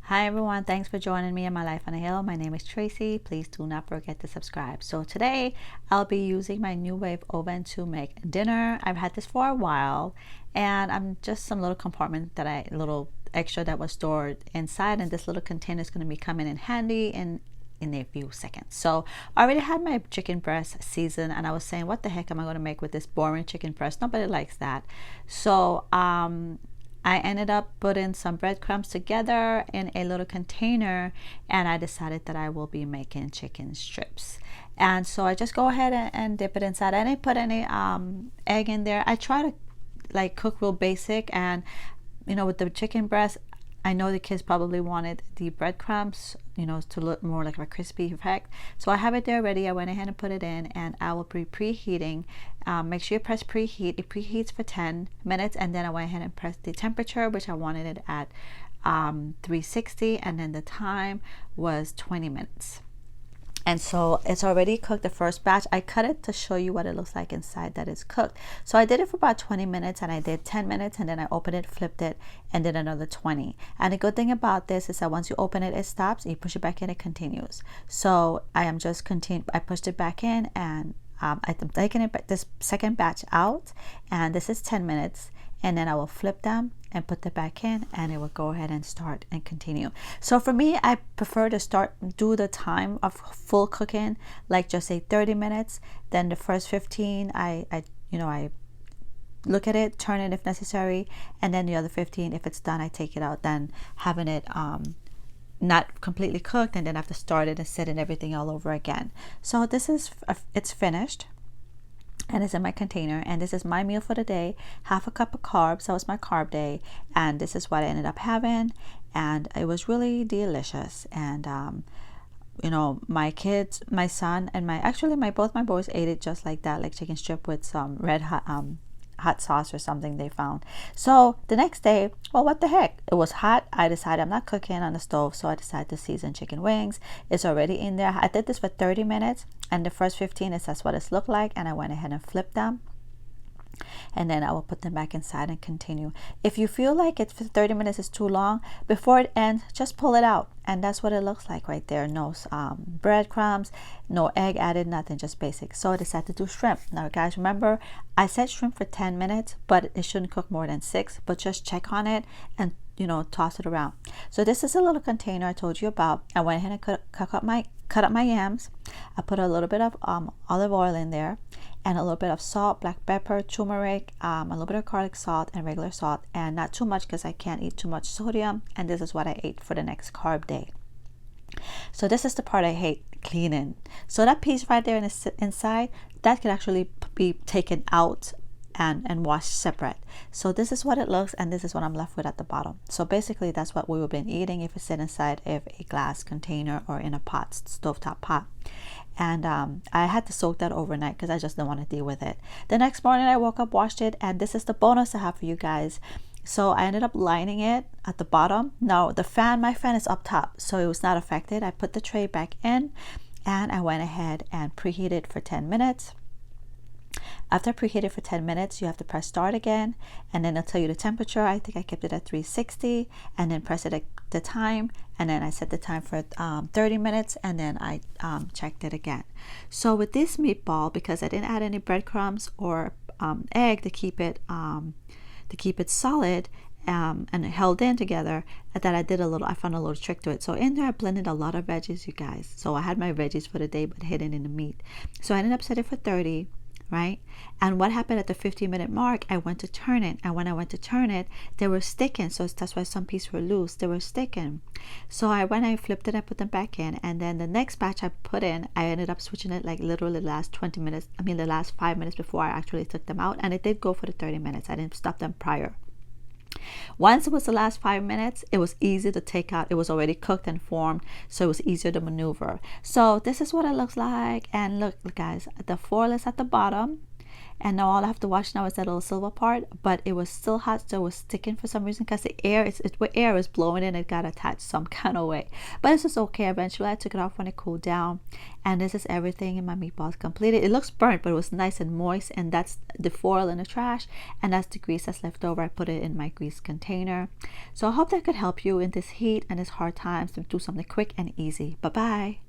Hi everyone, thanks for joining me in my life on a hill. My name is Tracy. Please do not forget to subscribe. So today I'll be using my NuWave oven to make dinner. I've had this for a while, and I'm just some little compartment that little extra that was stored inside, and this little container is going to be coming in handy in a few seconds. So I already had my chicken breast seasoned, and I was saying, what the heck am I going to make with this boring chicken breast? Nobody likes that. So I ended up putting some breadcrumbs together in a little container, and I decided that I will be making chicken strips. And so I just go ahead and dip it inside. I didn't put any egg in there. I try to like cook real basic, and with the chicken breast, I know the kids probably wanted the breadcrumbs, to look more like a crispy effect. So I have it there ready. I went ahead and put it in, and I will be preheating. Make sure you press preheat. It preheats for 10 minutes, and then I went ahead and pressed the temperature, which I wanted it at 360, and then the time was 20 minutes. And so it's already cooked, the first batch. I cut it to show you what it looks like inside that it's cooked. So I did it for about 20 minutes, and I did 10 minutes, and then I opened it, flipped it, and did another 20. And the good thing about this is that once you open it, it stops. You push it back in, it continues. So I am just I pushed it back in, and I'm taking it this second batch out, and this is 10 minutes. And then I will flip them and put them back in, and it will go ahead and start and continue. So for me, I prefer to do the time of full cooking, like just say 30 minutes. Then the first 15, I look at it, turn it if necessary, and then the other 15, if it's done, I take it out. Then having it not completely cooked, and then I have to start it and set it everything all over again. So this is it's finished, and it's in my container, and this is my meal for the day. Half a cup of carbs. That was my carb day, and this is what I ended up having, and it was really delicious. And my kids, my son, and both my boys ate it just like that, like chicken strip with some red hot sauce or something they found. So the next day, well, what the heck, it was hot. I decided I'm not cooking on the stove, so I decided to season chicken wings. It's already in there. I did this for 30 minutes, and the first 15 is that's what it's looked like, and I went ahead and flipped them, and then I will put them back inside and continue. If you feel like it's for 30 minutes is too long, before it ends, just pull it out, and that's what it looks like right there. No breadcrumbs, no egg added, nothing, just basic. So I decided to do shrimp. Now guys, remember I said shrimp for 10 minutes, but it shouldn't cook more than 6, but just check on it and toss it around. So this is a little container I told you about. I went ahead and cut up my yams. I put a little bit of olive oil in there, and a little bit of salt, black pepper, turmeric, a little bit of garlic salt, and regular salt, and not too much because I can't eat too much sodium, and this is what I ate for the next carb day. So this is the part I hate, cleaning. So that piece right there inside, that could actually be taken out and washed separate. So this is what it looks, and this is what I'm left with at the bottom. So basically that's what we would have been eating if it's inside of a glass container or in a pot, stovetop pot. And I had to soak that overnight because I just didn't want to deal with it. The next morning I woke up, washed it, and this is the bonus I have for you guys. So I ended up lining it at the bottom. Now my fan is up top, so it was not affected. I put the tray back in, and I went ahead and preheated for 10 minutes. After preheated for 10 minutes, you have to press start again, and then it'll tell you the temperature. I think I kept it at 360, and then press it at the time, and then I set the time for 30 minutes, and then I checked it again. So with this meatball, because I didn't add any breadcrumbs or egg to keep it solid and held in together, that I found a little trick to it. So in there I blended a lot of veggies, you guys. So I had my veggies for the day but hidden in the meat. So I ended up setting for 30, right? And what happened at the 15-minute mark, I went to turn it, and when I went to turn it, they were sticking. So that's why some pieces were loose. They were sticking. So I flipped it, I put them back in, and then the next batch I put in, I ended up switching it like literally the last 20 minutes, the last 5 minutes before I actually took them out, and it did go for the 30 minutes. I didn't stop them prior. Once it was the last 5 minutes, it was easy to take out. It was already cooked and formed, so it was easier to maneuver. So this is what it looks like. And look guys, the foil is at the bottom, And now all I have to watch now is that little silver part, but it was still hot, so it was sticking for some reason because the air was blowing in, it got attached some kind of way. But this is okay. Eventually I took it off when it cooled down, and this is everything in my meatballs completed. It looks burnt, but it was nice and moist, and that's the foil in the trash, and that's the grease that's left over. I put it in my grease container. So I hope that could help you in this heat and this hard times to do something quick and easy. Bye bye.